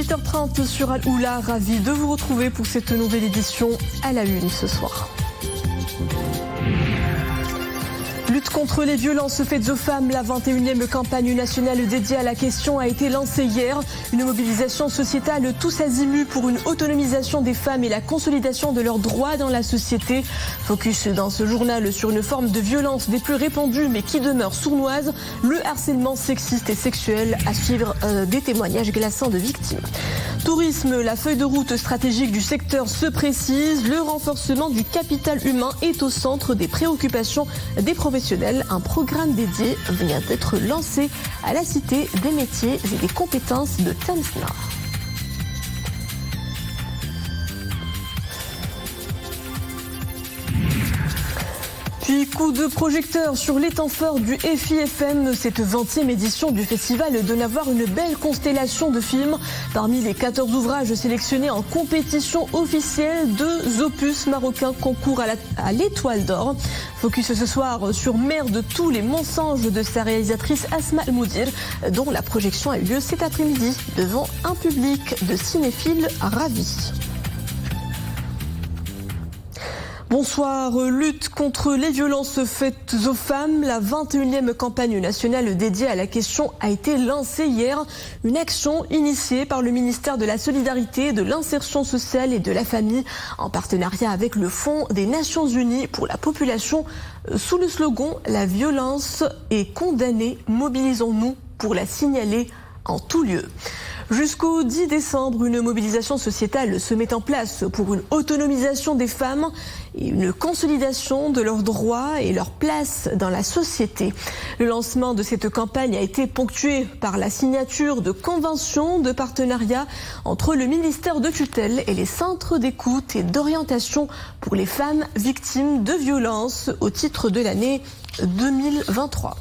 8h30 sur Al-Oula, ravi de vous retrouver pour cette nouvelle édition à la une ce soir. Lutte contre les violences faites aux femmes, la 21e campagne nationale dédiée à la question a été lancée hier. Une mobilisation sociétale tous azimuts pour une autonomisation des femmes et la consolidation de leurs droits dans la société. Focus dans ce journal sur une forme de violence des plus répandues mais qui demeure sournoise, le harcèlement sexiste et sexuel. À suivre des témoignages glaçants de victimes. Tourisme, la feuille de route stratégique du secteur se précise. Le renforcement du capital humain est au centre des préoccupations des professionnels. Un programme dédié vient d'être lancé à la Cité des métiers et des compétences de Thames Nord. Puis coup de projecteur sur les temps forts du FIFM. Cette 20e édition du festival donne à voir une belle constellation de films. Parmi les 14 ouvrages sélectionnés en compétition officielle, 2 opus marocains concourent à l'Étoile d'Or. Focus ce soir sur Mère de tous les mensonges de sa réalisatrice Asma Al-Moudir, dont la projection a eu lieu cet après-midi devant un public de cinéphiles ravis. Bonsoir. Lutte contre les violences faites aux femmes. La 21e campagne nationale dédiée à la question a été lancée hier. Une action initiée par le ministère de la Solidarité, de l'Insertion sociale et de la Famille en partenariat avec le Fonds des Nations Unies pour la population sous le slogan « La violence est condamnée, mobilisons-nous pour la signaler en tout lieu ». Jusqu'au 10 décembre, une mobilisation sociétale se met en place pour une autonomisation des femmes et une consolidation de leurs droits et leur place dans la société. Le lancement de cette campagne a été ponctué par la signature de conventions de partenariat entre le ministère de tutelle et les centres d'écoute et d'orientation pour les femmes victimes de violences au titre de l'année 2023.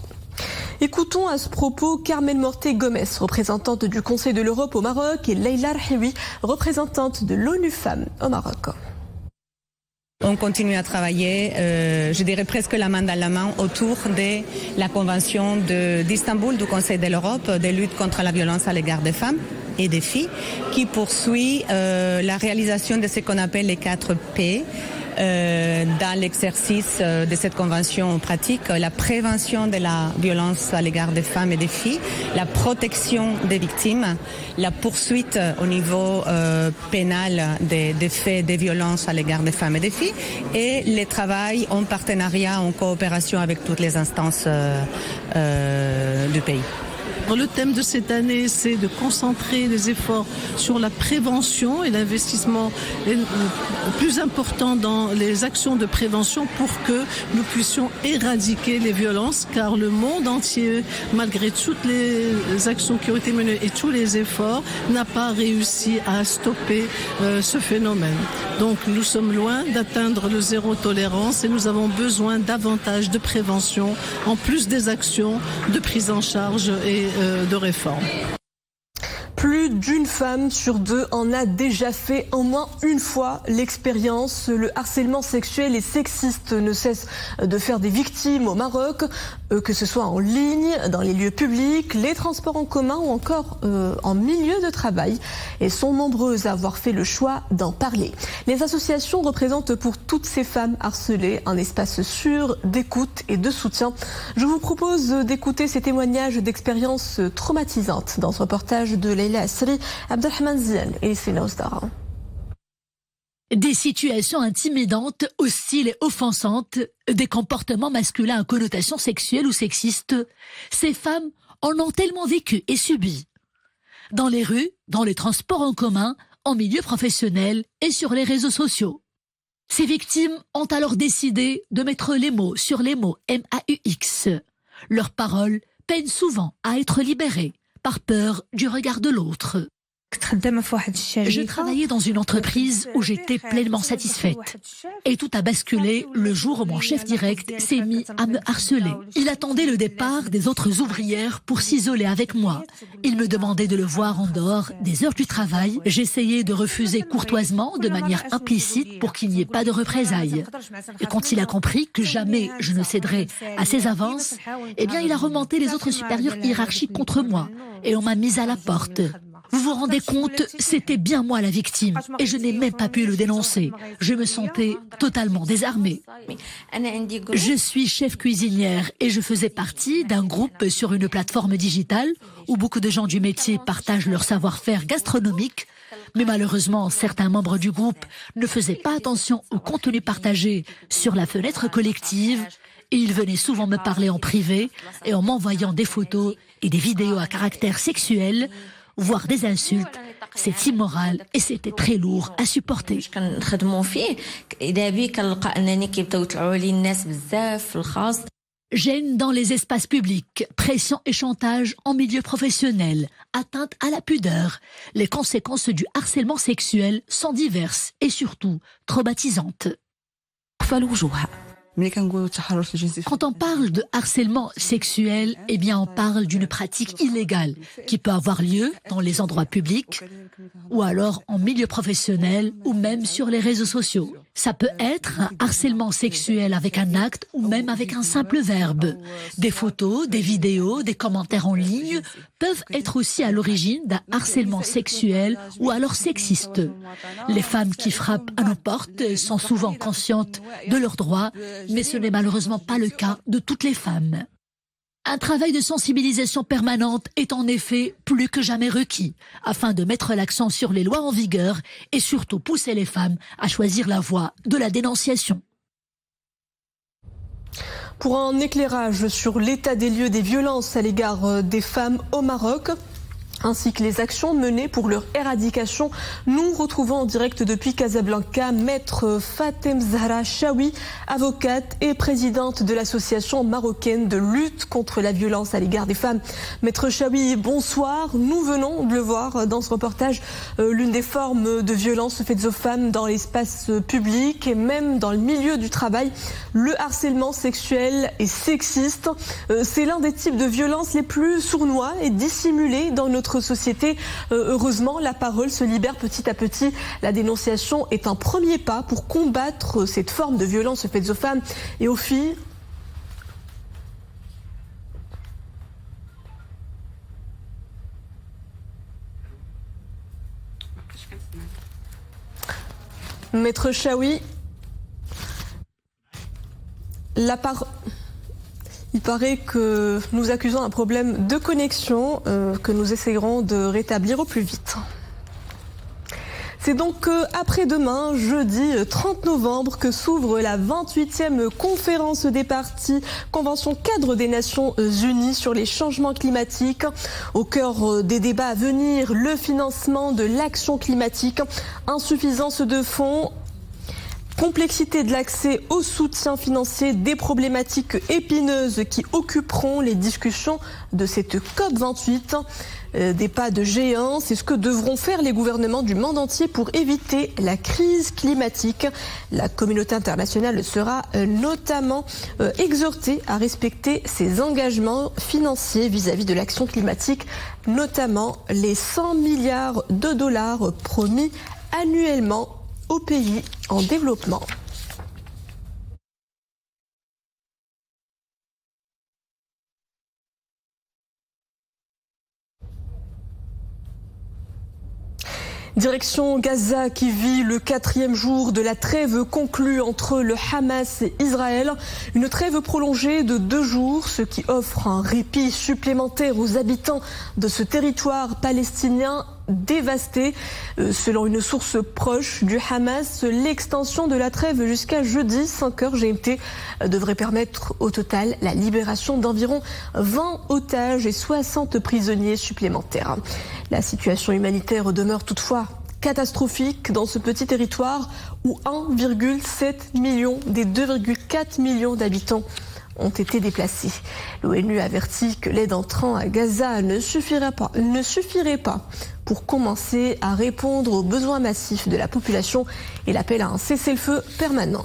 Écoutons à ce propos Carmen Morté Gomez, représentante du Conseil de l'Europe au Maroc, et Leïla Rhiwi, représentante de l'ONU Femmes au Maroc. On continue à travailler, je dirais presque la main dans la main, autour de la Convention d'Istanbul du Conseil de l'Europe de lutte contre la violence à l'égard des femmes et des filles, qui poursuit la réalisation de ce qu'on appelle les 4 P. Dans l'exercice de cette convention en pratique, la prévention de la violence à l'égard des femmes et des filles, la protection des victimes, la poursuite au niveau pénal des faits de violence à l'égard des femmes et des filles, et le travail en partenariat, en coopération avec toutes les instances du pays. Le thème de cette année, c'est de concentrer les efforts sur la prévention et l'investissement plus important dans les actions de prévention pour que nous puissions éradiquer les violences, car le monde entier, malgré toutes les actions qui ont été menées et tous les efforts, n'a pas réussi à stopper ce phénomène. Donc nous sommes loin d'atteindre le zéro tolérance et nous avons besoin davantage de prévention, en plus des actions de prise en charge et de réforme. Plus d'une femme sur 2 en a déjà fait au moins une fois l'expérience. Le harcèlement sexuel et sexiste ne cesse de faire des victimes au Maroc, que ce soit en ligne, dans les lieux publics, les transports en commun ou encore en milieu de travail. Elles sont nombreuses à avoir fait le choix d'en parler. Les associations représentent pour toutes ces femmes harcelées un espace sûr d'écoute et de soutien. Je vous propose d'écouter ces témoignages d'expériences traumatisantes dans ce reportage de Leïla Asri, Abdelrahman Zian et Sina Ozdara. Des situations intimidantes, hostiles et offensantes, des comportements masculins à connotation sexuelle ou sexiste, ces femmes en ont tellement vécu et subi. Dans les rues, dans les transports en commun, en milieu professionnel et sur les réseaux sociaux. Ces victimes ont alors décidé de mettre les mots sur les mots MAUX. Leurs paroles peinent souvent à être libérées par peur du regard de l'autre. Je travaillais dans une entreprise où j'étais pleinement satisfaite. Et tout a basculé le jour où mon chef direct s'est mis à me harceler. Il attendait le départ des autres ouvrières pour s'isoler avec moi. Il me demandait de le voir en dehors des heures du travail. J'essayais de refuser courtoisement, de manière implicite, pour qu'il n'y ait pas de représailles. Et quand il a compris que jamais je ne céderais à ses avances, eh bien il a remonté les autres supérieurs hiérarchiques contre moi. Et on m'a mise à la porte. Vous vous rendez compte, c'était bien moi la victime et je n'ai même pas pu le dénoncer. Je me sentais totalement désarmée. Je suis chef cuisinière et je faisais partie d'un groupe sur une plateforme digitale où beaucoup de gens du métier partagent leur savoir-faire gastronomique. Mais malheureusement, certains membres du groupe ne faisaient pas attention au contenu partagé sur la fenêtre collective et ils venaient souvent me parler en privé et en m'envoyant des photos et des vidéos à caractère sexuel, voire des insultes. C'est immoral et c'était très lourd à supporter. Gêne dans les espaces publics, pression et chantage en milieu professionnel, atteinte à la pudeur. Les conséquences du harcèlement sexuel sont diverses et surtout traumatisantes. Quand on parle de harcèlement sexuel, eh bien on parle d'une pratique illégale qui peut avoir lieu dans les endroits publics ou alors en milieu professionnel ou même sur les réseaux sociaux. Ça peut être un harcèlement sexuel avec un acte ou même avec un simple verbe. Des photos, des vidéos, des commentaires en ligne peuvent être aussi à l'origine d'un harcèlement sexuel ou alors sexiste. Les femmes qui frappent à nos portes sont souvent conscientes de leurs droits, mais ce n'est malheureusement pas le cas de toutes les femmes. Un travail de sensibilisation permanente est en effet plus que jamais requis, afin de mettre l'accent sur les lois en vigueur et surtout pousser les femmes à choisir la voie de la dénonciation. Pour un éclairage sur l'état des lieux des violences à l'égard des femmes au Maroc, ainsi que les actions menées pour leur éradication, nous retrouvons en direct depuis Casablanca Maître Fatem Zahra Chaoui, avocate et présidente de l'association marocaine de lutte contre la violence à l'égard des femmes. Maître Chaoui, bonsoir. Nous venons de le voir dans ce reportage, l'une des formes de violence faites aux femmes dans l'espace public et même dans le milieu du travail, le harcèlement sexuel et sexiste. C'est l'un des types de violences les plus sournois et dissimulés dans notre société. Heureusement, la parole se libère petit à petit. La dénonciation est un premier pas pour combattre cette forme de violence faite aux femmes et aux filles. Maître Chaoui, il paraît que nous accusons un problème de connexion que nous essayerons de rétablir au plus vite. C'est donc après-demain, jeudi 30 novembre, que s'ouvre la 28e conférence des parties, Convention cadre des Nations Unies sur les changements climatiques. Au cœur des débats à venir, le financement de l'action climatique, insuffisance de fonds, complexité de l'accès au soutien financier, des problématiques épineuses qui occuperont les discussions de cette COP28. Des pas de géant, c'est ce que devront faire les gouvernements du monde entier pour éviter la crise climatique. La communauté internationale sera notamment exhortée à respecter ses engagements financiers vis-à-vis de l'action climatique, notamment les 100 milliards de dollars promis annuellement aux pays en développement. Direction Gaza qui vit le 4e jour de la trêve conclue entre le Hamas et Israël. Une trêve prolongée de 2 jours, ce qui offre un répit supplémentaire aux habitants de ce territoire palestinien dévasté. Selon une source proche du Hamas, l'extension de la trêve jusqu'à jeudi 5h GMT devrait permettre au total la libération d'environ 20 otages et 60 prisonniers supplémentaires. La situation humanitaire demeure toutefois catastrophique dans ce petit territoire où 1,7 million des 2,4 millions d'habitants ont été déplacés. L'ONU avertit que l'aide entrant à Gaza ne suffirait pas pour commencer à répondre aux besoins massifs de la population et l'appelle à un cessez-le-feu permanent.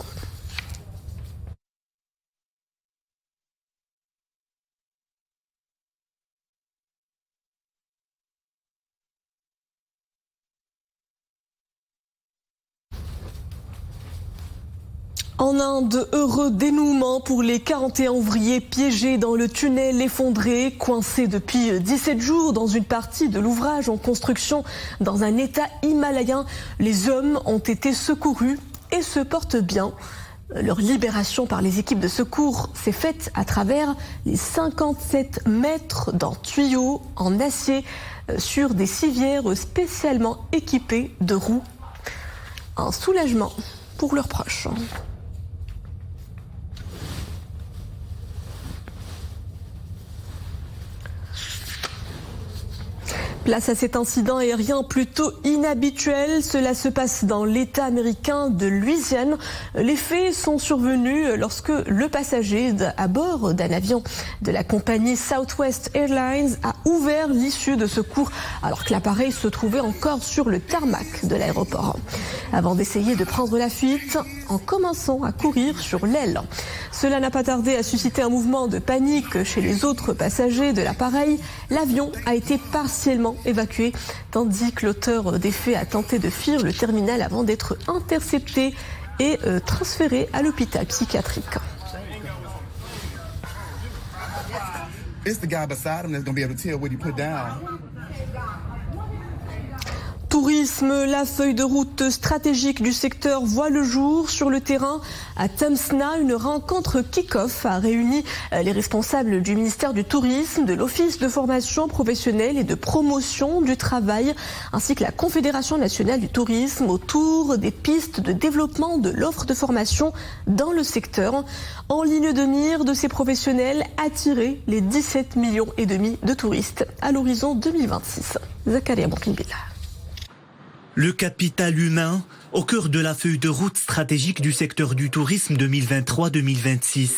En Inde, heureux dénouement pour les 41 ouvriers piégés dans le tunnel effondré, coincés depuis 17 jours dans une partie de l'ouvrage en construction dans un état himalayen. Les hommes ont été secourus et se portent bien. Leur libération par les équipes de secours s'est faite à travers les 57 mètres d'un tuyau en acier sur des civières spécialement équipées de roues. Un soulagement pour leurs proches. Place à cet incident aérien plutôt inhabituel. Cela se passe dans l'État américain de Louisiane. Les faits sont survenus lorsque le passager à bord d'un avion de la compagnie Southwest Airlines a ouvert l'issue de secours alors que l'appareil se trouvait encore sur le tarmac de l'aéroport. Avant d'essayer de prendre la fuite en commençant à courir sur l'aile. Cela n'a pas tardé à susciter un mouvement de panique chez les autres passagers de l'appareil. L'avion a été partiellement évacué, tandis que l'auteur des faits a tenté de fuir le terminal avant d'être intercepté et transféré à l'hôpital psychiatrique. Tourisme, la feuille de route stratégique du secteur voit le jour sur le terrain. À Tamsna, une rencontre kick-off a réuni les responsables du ministère du Tourisme, de l'Office de formation professionnelle et de promotion du travail, ainsi que la Confédération nationale du tourisme autour des pistes de développement de l'offre de formation dans le secteur. En ligne de mire de ces professionnels, attirer les 17,5 millions de touristes à l'horizon 2026. Zakaria Bokinbila. Le capital humain au cœur de la feuille de route stratégique du secteur du tourisme 2023-2026.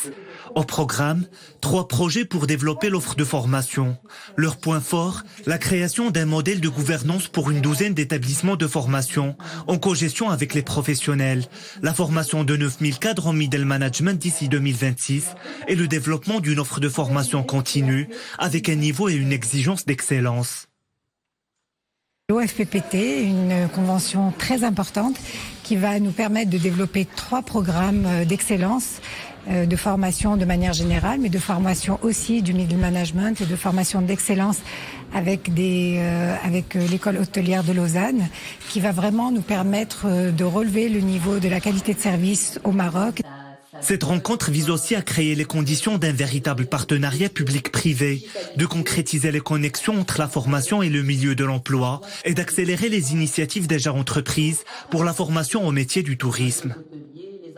Au programme, 3 projets pour développer l'offre de formation. Leur point fort, la création d'un modèle de gouvernance pour une douzaine d'établissements de formation en cogestion avec les professionnels, la formation de 9000 cadres en middle management d'ici 2026 et le développement d'une offre de formation continue avec un niveau et une exigence d'excellence. L'OFPPT, une convention très importante qui va nous permettre de développer 3 programmes d'excellence, de formation de manière générale, mais de formation aussi du middle management et de formation d'excellence avec l'école hôtelière de Lausanne, qui va vraiment nous permettre de relever le niveau de la qualité de service au Maroc. Cette rencontre vise aussi à créer les conditions d'un véritable partenariat public-privé, de concrétiser les connexions entre la formation et le milieu de l'emploi et d'accélérer les initiatives déjà entreprises pour la formation au métier du tourisme.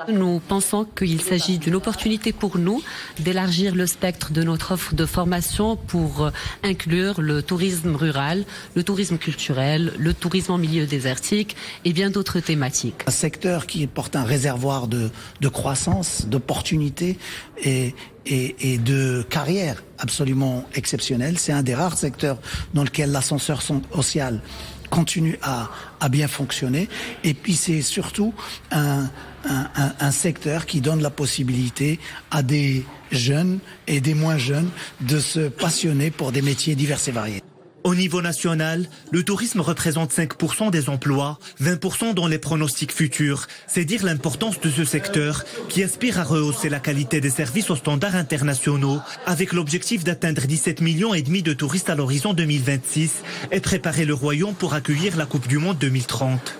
Nous pensons qu'il s'agit d'une opportunité pour nous d'élargir le spectre de notre offre de formation pour inclure le tourisme rural, le tourisme culturel, le tourisme en milieu désertique et bien d'autres thématiques. Un secteur qui porte un réservoir de croissance, d'opportunités et de carrière absolument exceptionnel. C'est un des rares secteurs dans lequel l'ascenseur social continue à bien fonctionner. Et puis c'est surtout un secteur qui donne la possibilité à des jeunes et des moins jeunes de se passionner pour des métiers divers et variés. Au niveau national, le tourisme représente 5% des emplois, 20% dans les pronostics futurs. C'est dire l'importance de ce secteur qui aspire à rehausser la qualité des services aux standards internationaux avec l'objectif d'atteindre 17,5 millions de touristes à l'horizon 2026 et préparer le royaume pour accueillir la Coupe du Monde 2030.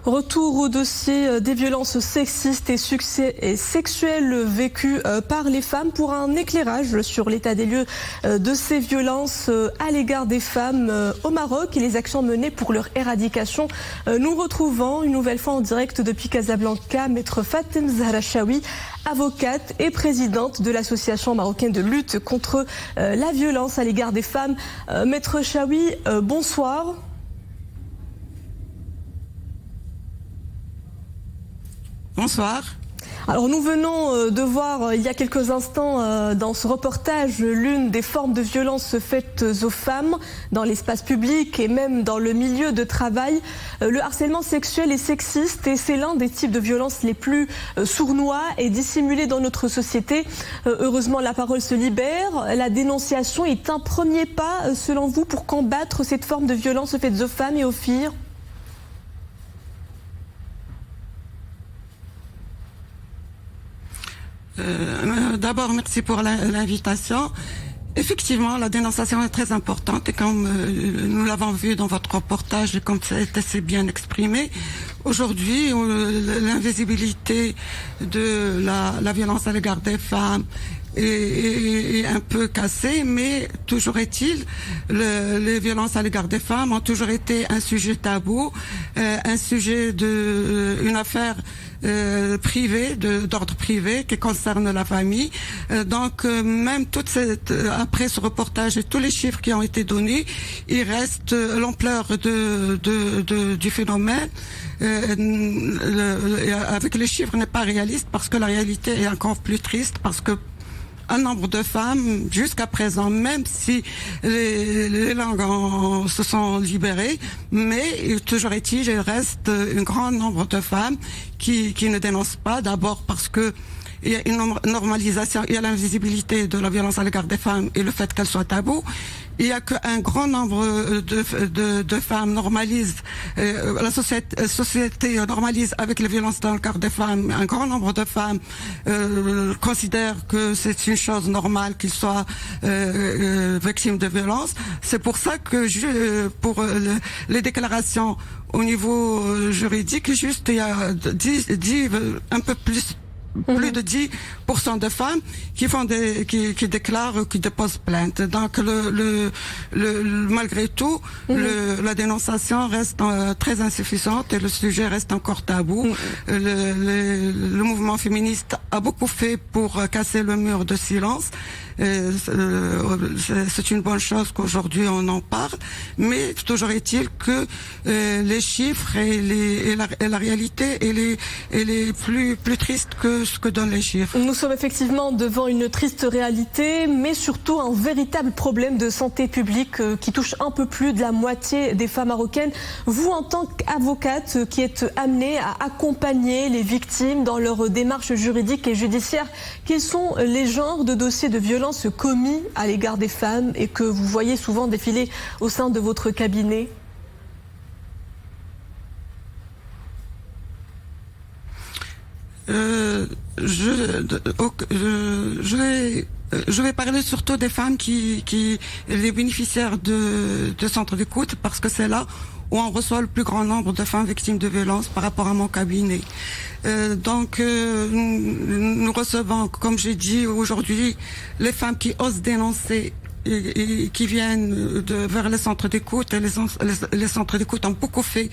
Retour au dossier des violences sexistes et sexuelles vécues par les femmes pour un éclairage sur l'état des lieux de ces violences à l'égard des femmes au Maroc et les actions menées pour leur éradication. Nous retrouvons une nouvelle fois en direct depuis Casablanca Maître Fatem Zahra Chaoui, avocate et présidente de l'association marocaine de lutte contre la violence à l'égard des femmes. Maître Chaoui, bonsoir. Bonsoir. Alors nous venons de voir il y a quelques instants dans ce reportage l'une des formes de violence faites aux femmes dans l'espace public et même dans le milieu de travail. Le harcèlement sexuel et sexiste et c'est l'un des types de violences les plus sournois et dissimulés dans notre société. Heureusement la parole se libère. La dénonciation est un premier pas selon vous pour combattre cette forme de violence faite aux femmes et aux filles ? D'abord, merci pour l'invitation. Effectivement, la dénonciation est très importante et comme nous l'avons vu dans votre reportage et comme ça a été assez bien exprimé, aujourd'hui, l'invisibilité de la violence à l'égard des femmes est un peu cassée, mais toujours est-il, les violences à l'égard des femmes ont toujours été un sujet tabou, un sujet une affaire privée, d'ordre privé, qui concerne la famille. Donc, même après ce reportage et tous les chiffres qui ont été donnés, il reste l'ampleur du phénomène. Avec les chiffres n'est pas réaliste parce que la réalité est encore plus triste parce que un nombre de femmes, jusqu'à présent, même si les langues se sont libérées, mais toujours est-il, il reste un grand nombre de femmes qui ne dénoncent pas, d'abord parce que il y a une normalisation, il y a l'invisibilité de la violence à l'égard des femmes et le fait qu'elle soit tabou. Il y a qu'un grand nombre de femmes normalisent, la société normalise avec les violences dans le cadre des femmes. Un grand nombre de femmes considèrent que c'est une chose normale qu'ils soient victimes de violences. C'est pour ça que pour les déclarations au niveau juridique, juste il y a un peu plus de 10% de femmes qui déclarent, qui déposent plainte. Donc malgré tout, la dénonciation reste très insuffisante et le sujet reste encore tabou. Le mouvement féministe a beaucoup fait pour casser le mur de silence. C'est une bonne chose qu'aujourd'hui on en parle, mais toujours est-il que les chiffres et la réalité elle est plus triste que ce que donnent les chiffres. Nous sommes effectivement devant une triste réalité, mais surtout un véritable problème de santé publique qui touche un peu plus de la moitié des femmes marocaines. Vous, en tant qu'avocate qui êtes amenée à accompagner les victimes dans leurs démarches juridiques et judiciaires, quels sont les genres de dossiers de violence commis à l'égard des femmes et que vous voyez souvent défiler au sein de votre cabinet? Je vais parler surtout des femmes les bénéficiaires de centres d'écoute, parce que c'est là où on reçoit le plus grand nombre de femmes victimes de violences par rapport à mon cabinet. Nous recevons, comme j'ai dit aujourd'hui, les femmes qui osent dénoncer et qui viennent vers les centres d'écoute, et les centres d'écoute ont beaucoup fait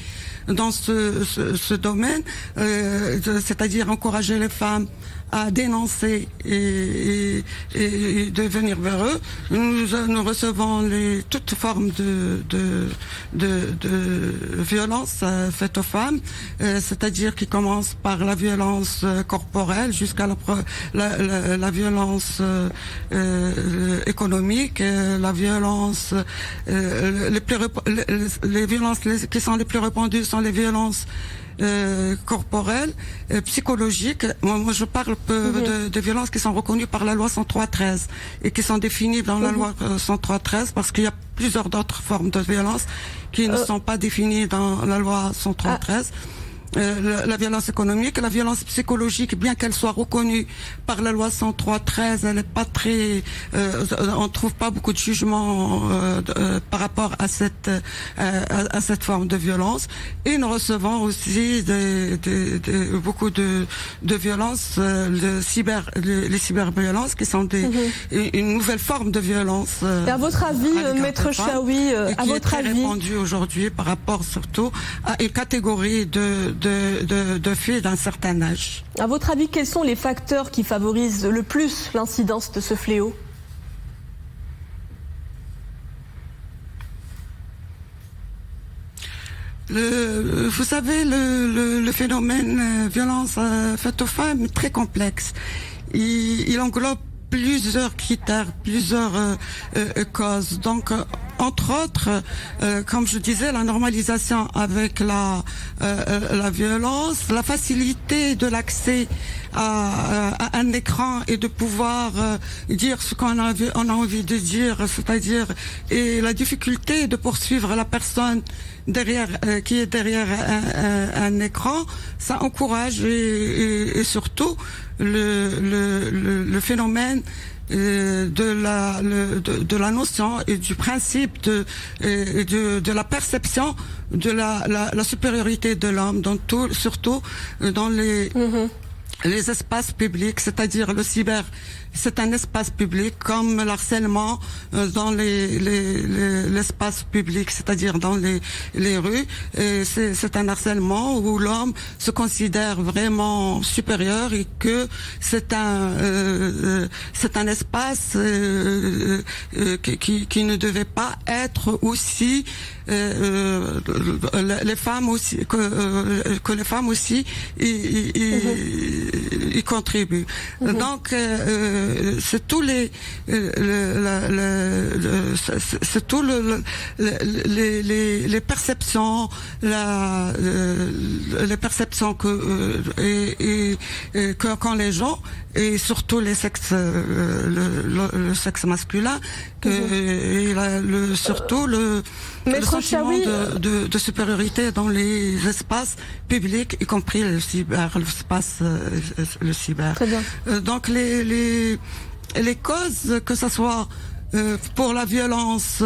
dans ce domaine, c'est-à-dire encourager les femmes à dénoncer et de venir vers eux. Nous recevons toutes formes de violence faites aux femmes, c'est-à-dire qui commence par la violence corporelle jusqu'à la violence économique, la violence les violences qui sont les plus répandues sont les violences corporelles, psychologiques. Moi, je parle de violences qui sont reconnues par la loi 103-13 et qui sont définies dans la loi 103-13 parce qu'il y a plusieurs d'autres formes de violences qui ne sont pas définies dans la loi 103-13. La violence économique, la violence psychologique, bien qu'elle soit reconnue par la loi 103-13, elle n'est pas très, on trouve pas beaucoup de jugements par rapport à cette forme de violence. Et nous recevons aussi beaucoup de violences, les cyberviolences, qui sont une nouvelle forme de violence. Et à votre avis, Maître Chaoui, à votre avis, répandue aujourd'hui par rapport surtout à une catégorie de filles d'un certain âge. À votre avis, quels sont les facteurs qui favorisent le plus l'incidence de ce fléau ? Vous savez, le phénomène violence faite aux femmes est très complexe. Il englobe plusieurs critères, plusieurs causes. Donc, entre autres, comme je disais, la normalisation avec la violence, la facilité de l'accès à un écran et de pouvoir dire ce qu'on a envie de dire, c'est-à-dire, et la difficulté de poursuivre la personne qui est derrière un écran, ça encourage et surtout le phénomène de la notion et du principe de la perception de la supériorité de l'homme, surtout dans les espaces publics, c'est-à-dire le cyber. C'est un espace public comme l'harcèlement dans l'espace public, c'est-à-dire dans les rues. C'est un harcèlement où l'homme se considère vraiment supérieur et que c'est un espace qui ne devait pas être aussi les femmes aussi que les femmes aussi y contribuent. Donc c'est tous les perceptions, les perceptions que qu'ont les gens, et surtout les sexes, le sexe masculin, surtout le sentiment de supériorité dans les espaces publics, y compris le cyber. Très bien. Donc les causes, que ce soit pour la violence,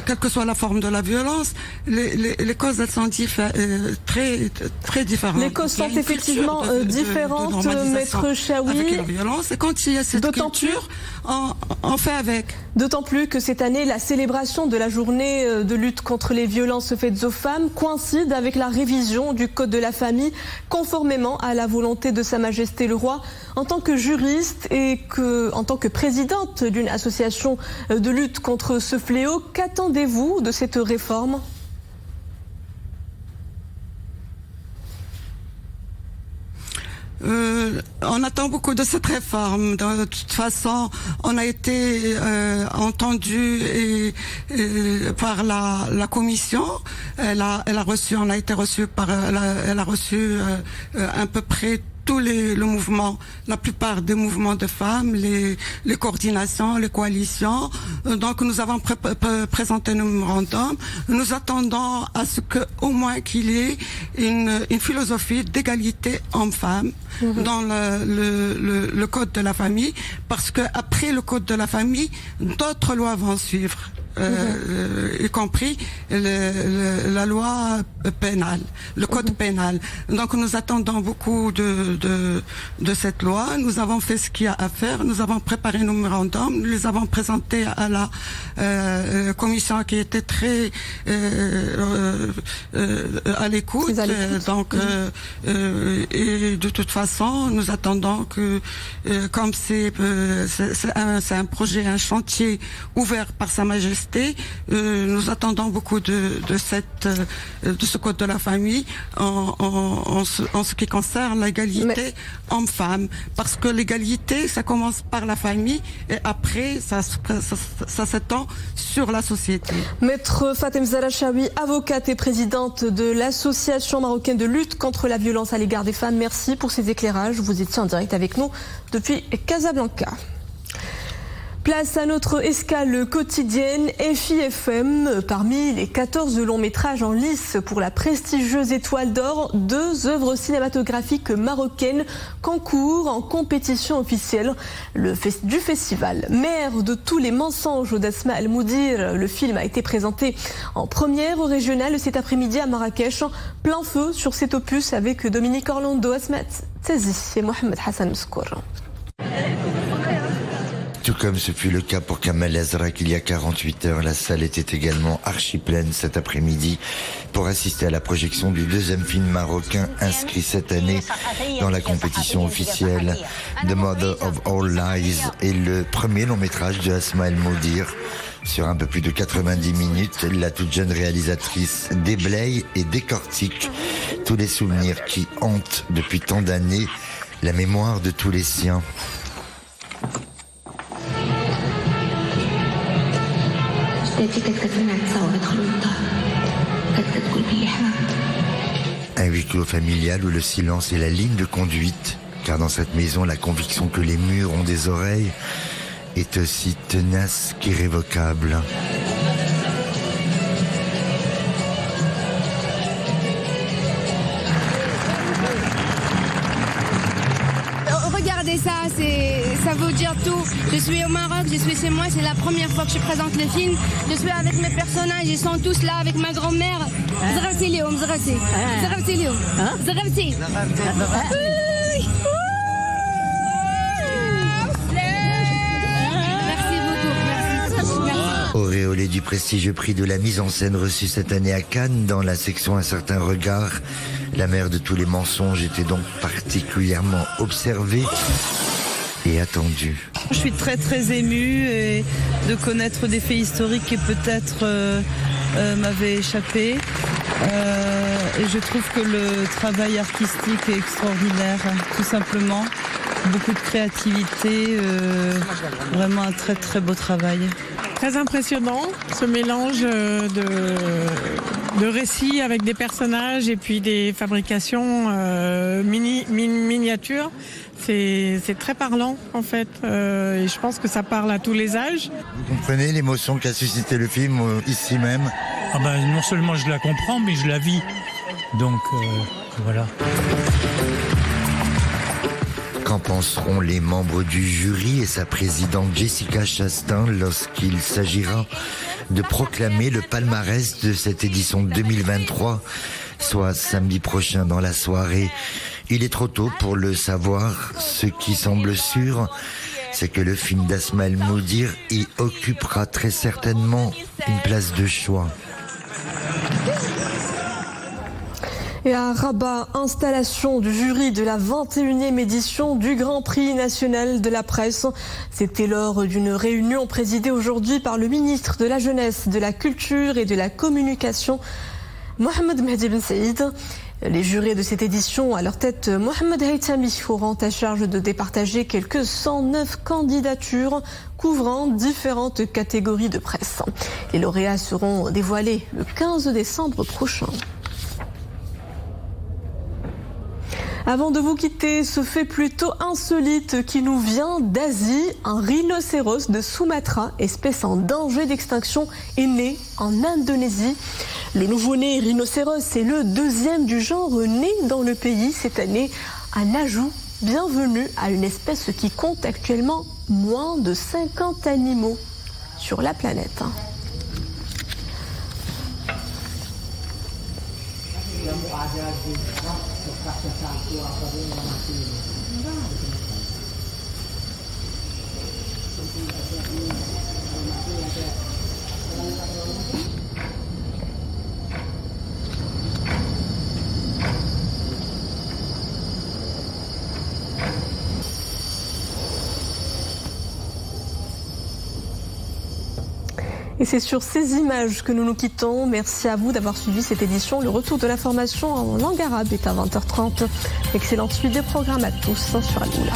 quelle que soit la forme de la violence, les causes, elles sont très différentes. Les causes sont effectivement différentes, Maître Chaoui. Avec la violence, et quand il y a cette culture, on fait avec. D'autant plus que cette année, la célébration de la journée de lutte contre les violences faites aux femmes coïncide avec la révision du Code de la famille, conformément à la volonté de Sa Majesté le Roi. En tant que juriste et en tant que présidente d'une association de lutte contre ce fléau, qu'attendez-vous de cette réforme ? On attend beaucoup de cette réforme. De toute façon, on a été entendu par la commission. Elle a reçu à peu près tous le mouvement, la plupart des mouvements de femmes, les coordinations, les coalitions. Donc nous avons présenté un mémorandum. Nous attendons à ce que, au moins, qu'il y ait une philosophie d'égalité homme-femme dans le code de la famille, parce que après le code de la famille, d'autres lois vont suivre. Y compris la loi pénale, le code pénal. Donc nous attendons beaucoup de cette loi. Nous avons fait ce qu'il y a à faire. Nous avons préparé nos mémorandums. Nous les avons présentés à la commission qui était très à l'écoute. Donc et de toute façon, nous attendons que comme c'est un projet, un chantier ouvert par Sa Majesté, nous attendons beaucoup de ce code de la famille en ce qui concerne l'égalité homme-femme, parce que l'égalité, ça commence par la famille et après ça s'étend sur la société. Maître Fatem Zahra Chaoui, avocate et présidente de l'association marocaine de lutte contre la violence à l'égard des femmes, merci pour ces éclairages. Vous étiez en direct avec nous depuis Casablanca. Place à notre escale quotidienne FIFM. Parmi les 14 longs métrages en lice pour la prestigieuse Étoile d'Or, 2 œuvres cinématographiques marocaines concourent en compétition officielle du festival. Mère de tous les mensonges d'Asma El Moudir, le film a été présenté en première au régional cet après-midi à Marrakech. Plein feu sur cet opus avec Dominique Orlando, Asmat Tzazi et Mohamed Hassan Mskour. Tout comme ce fut le cas pour Kamel Azrak il y a 48 heures, la salle était également archi pleine cet après-midi pour assister à la projection du 2e film marocain inscrit cette année dans la compétition officielle. The Mother of All Lies est le premier long métrage de Asma El Moudir. Sur un peu plus de 90 minutes, la toute jeune réalisatrice déblaye et décortique tous les souvenirs qui hantent depuis tant d'années la mémoire de tous les siens. Un huis clos familial où le silence est la ligne de conduite, car dans cette maison, la conviction que les murs ont des oreilles est aussi tenace qu'irrévocable. Regardez ça, ça veut dire tout. Je suis au Maroc, je suis chez moi, c'est la première fois que je présente le film. Je suis avec mes personnages, ils sont tous là avec ma grand-mère. زغرتي اليوم زغرتي Auréolé du prestigieux prix de la mise en scène reçu cette année à Cannes dans la section Un certain regard, la mère de tous les mensonges était donc particulièrement observée et attendue. Je suis très très émue et de connaître des faits historiques qui peut-être m'avaient échappé. Et je trouve que le travail artistique est extraordinaire, tout simplement. Beaucoup de créativité, vraiment un très très beau travail. Très impressionnant, ce mélange de récits avec des personnages et puis des fabrications miniatures. C'est très parlant en fait, et je pense que ça parle à tous les âges. Vous comprenez l'émotion qu'a suscité le film ici même? Non seulement je la comprends, mais je la vis. Donc voilà. Qu'en penseront les membres du jury et sa présidente Jessica Chastain lorsqu'il s'agira de proclamer le palmarès de cette édition 2023, soit samedi prochain dans la soirée? Il est trop tôt pour le savoir. Ce qui semble sûr, c'est que le film d'Asma El Moudir y occupera très certainement une place de choix. Et à Rabat, installation du jury de la 21e édition du Grand Prix national de la presse. C'était lors d'une réunion présidée aujourd'hui par le ministre de la Jeunesse, de la Culture et de la Communication, Mohamed Mehdi Ben Saïd. Les jurés de cette édition, à leur tête Mohamed Haytami, auront à charge de départager quelques 109 candidatures couvrant différentes catégories de presse. Les lauréats seront dévoilés le 15 décembre prochain. Avant de vous quitter, ce fait plutôt insolite qui nous vient d'Asie, un rhinocéros de Sumatra, espèce en danger d'extinction, est né en Indonésie. Le nouveau-né rhinocéros est le deuxième du genre né dans le pays cette année. Un ajout bienvenu à une espèce qui compte actuellement moins de 50 animaux sur la planète. Et c'est sur ces images que nous nous quittons. Merci à vous d'avoir suivi cette édition. Le retour de l'information en langue arabe est à 20h30. Excellente suite des programmes à tous sur Alioula.